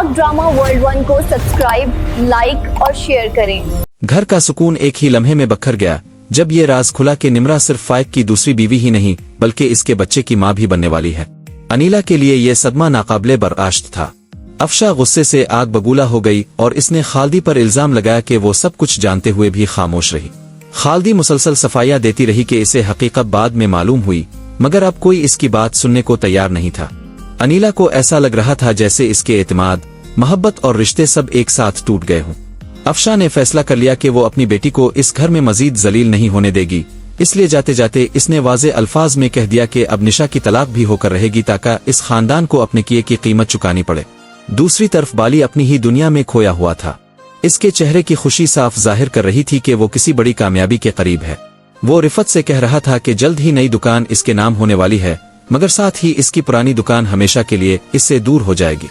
पाक drama world 1 को subscribe, like और शेयर करें। घर का सुकून एक ही लम्हे में बखर गया जब ये राज खुला कि निम्रा सिर्फ फाइक की दूसरी बीवी ही नहीं बल्कि इसके बच्चे की मां भी बनने वाली है। अनीला के लिए यह सदमा नाकाबिले बर्दाश्त था। अफशा गुस्से से आग बबूला हो गई और इसने खालदी पर इल्जाम लगाया कि वो सब कुछ जानते हुए भी खामोश रही। खालदी मुसलसल सफाइयां देती रही कि इसे हकीकत बाद में मालूम हुई, मगर अब कोई इसकी बात सुनने को तैयार नहीं था। अनीला को ऐसा लग रहा था जैसे इसके एतमाद, मोहब्बत और रिश्ते सब एक साथ टूट गए हों। अफशा ने फैसला कर लिया कि वो अपनी बेटी को इस घर में मजीद जलील नहीं होने देगी, इसलिए जाते जाते इसने वाज़े अल्फाज में कह दिया कि अब निशा की तलाक भी होकर रहेगी ताकि इस खानदान को अपने किए की कीमत चुकानी पड़े। दूसरी तरफ बाली अपनी ही दुनिया में खोया हुआ था। इसके चेहरे की खुशी साफ जाहिर कर रही थी कि वो किसी बड़ी कामयाबी के करीब है। वो रिफत से कह रहा था कि जल्द ही नई दुकान इसके नाम होने वाली है, मगर साथ ही इसकी पुरानी दुकान हमेशा के लिए इससे दूर हो जाएगी।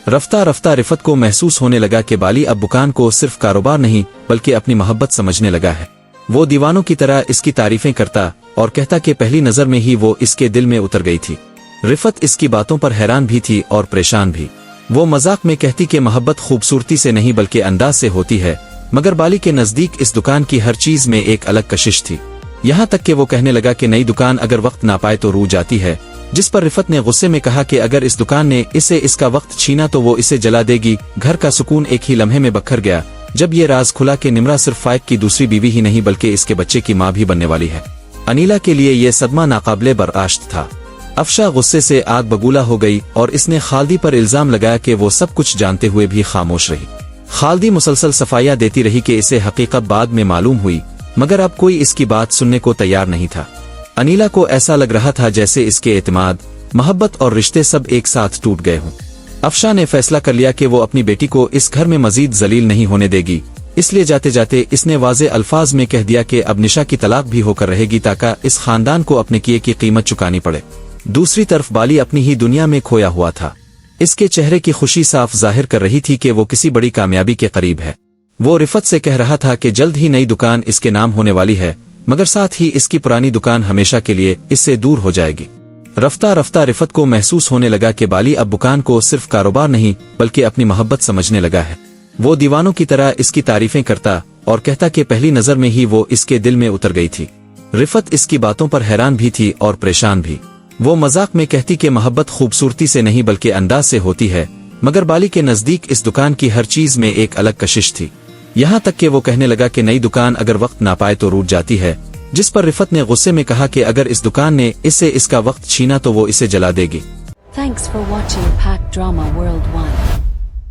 रफ्ता रफ्ता रिफत को महसूस होने लगा कि बाली अब दुकान को सिर्फ कारोबार नहीं बल्कि अपनी मोहब्बत समझने लगा है। वो दीवानों की तरह इसकी तारीफें करता और कहता कि पहली नजर में ही वो इसके दिल में उतर गई थी। रिफत इसकी बातों पर हैरान भी थी और परेशान भी। वो मजाक में कहती कि मोहब्बत खूबसूरती से नहीं बल्कि अंदाज से होती है, मगर बाली के नजदीक इस दुकान की हर चीज में एक अलग कशिश थी। यहाँ तक कि वो कहने लगा कि नई दुकान अगर वक्त ना पाए तो रू जाती है, जिस पर रिफत ने गुस्से में कहा कि अगर इस दुकान ने इसे इसका वक्त छीना तो वो इसे जला देगी। घर का सुकून एक ही लम्हे में बखर गया जब ये राज खुला कि निम्रा सिर्फ फाइक की दूसरी बीवी ही नहीं बल्कि इसके बच्चे की मां भी बनने वाली है। अनीला के लिए यह सदमा नाकाबिले बर्दाश्त था। अफशा गुस्से से आग बबूला हो गई और इसने खालदी पर इल्जाम लगाया कि वो सब कुछ जानते हुए भी खामोश रही। खालदी मुसलसल सफाइयां देती रही कि इसे हकीकत बाद में मालूम हुई, मगर अब कोई इसकी बात सुनने को तैयार नहीं था। अनीला को ऐसा लग रहा था जैसे इसके एतमाद, मोहब्बत और रिश्ते सब एक साथ टूट गए हों। अफशा ने फैसला कर लिया कि वो अपनी बेटी को इस घर में मजीद जलील नहीं होने देगी, इसलिए जाते जाते इसने वाज़े अल्फाज में कह दिया कि अब निशा की तलाक भी होकर रहेगी ताकि इस खानदान को अपने किए की कीमत चुकानी पड़े। दूसरी तरफ बाली अपनी ही दुनिया में खोया हुआ था। इसके चेहरे की खुशी साफ जाहिर कर रही थी कि वो किसी बड़ी कामयाबी के करीब है। वो रिफत से कह रहा था कि जल्द ही नई दुकान इसके नाम होने वाली है, मगर साथ ही इसकी पुरानी दुकान हमेशा के लिए इससे दूर हो जाएगी। रफ्ता रफ्ता रिफत को महसूस होने लगा कि बाली अब दुकान को सिर्फ कारोबार नहीं बल्कि अपनी मोहब्बत समझने लगा है। वो दीवानों की तरह इसकी तारीफें करता और कहता कि पहली नजर में ही वो इसके दिल में उतर गई थी। रिफत इसकी बातों पर हैरान भी थी और परेशान भी। वो मजाक में कहती कि मोहब्बत खूबसूरती से नहीं बल्कि अंदाज से होती है, मगर बाली के नजदीक इस दुकान की हर चीज में एक अलग कशिश थी। यहाँ तक कि वो कहने लगा कि नई दुकान अगर वक्त ना पाए तो रूठ जाती है, जिस पर रिफत ने गुस्से में कहा कि अगर इस दुकान ने इसे इसका वक्त छीना तो वो इसे जला देगी। Thanks for watching Pack Drama World 1.